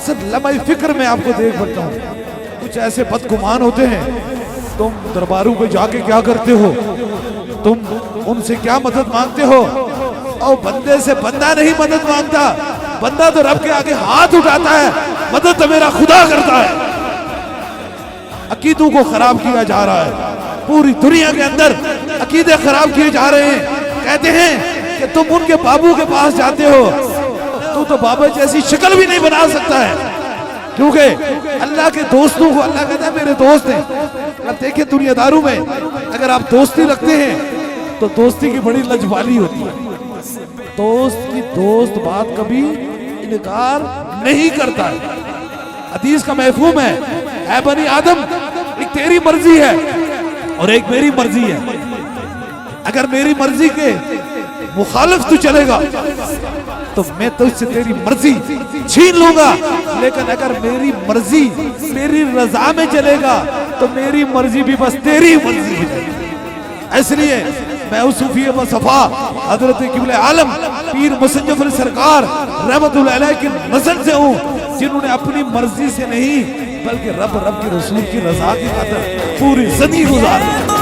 सिर्फ लम्हे फिक्र में आपको देख पड़ता हूँ। कुछ ऐसे बदगुमान होते हैं, तुम दरबारों पे जाके क्या करते हो, तुम उनसे क्या मदद मांगते हो। और बंदे से बंदा नहीं मदद मांगता, बंदा तो रब के आगे हाथ उठाता है, मदद तो मेरा खुदा करता है। अकीदों को खराब किया जा रहा है, पूरी दुनिया के अंदर अकीदे खराब किए जा रहे हैं। कहते हैं कि तुम उनके बाबू के पास जाते हो, तू तो बाबा जैसी शक्ल भी नहीं बना सकता है, क्योंकि अल्लाह के दोस्तों को अल्लाह कहता है मेरे दोस्त हैं। अब देखिए दुनियादारों में अगर आप दोस्ती रखते हैं तो दोस्ती की बड़ी लजवाली होती है। दोस्त की दोस्त बात कभी इनकार नहीं करता है। हदीस का महफूम है, ऐ बनी आदम, एक तेरी मर्जी है और एक मेरी मर्जी है। अगर मेरी मर्जी के मुखालिफ तू चलेगा तो मैं तुझसे तेरी मर्जी छीन लूंगा, लेकिन अगर मेरी मर्जी मेरी रजा में चलेगा तो मेरी मर्जी भी बस तेरी मर्जी हो जाएगी। इसलिए मैं उस सूफी सफा हजरत क़िबले आलम पीर मुसज्जफ़ सरकार रहमतुल्लाह अलैह की नज़र से हूँ, जिन्होंने अपनी मर्जी से नहीं बल्कि रब की रसूल की रजा की खातिर पूरी जिंदगी गुजारी।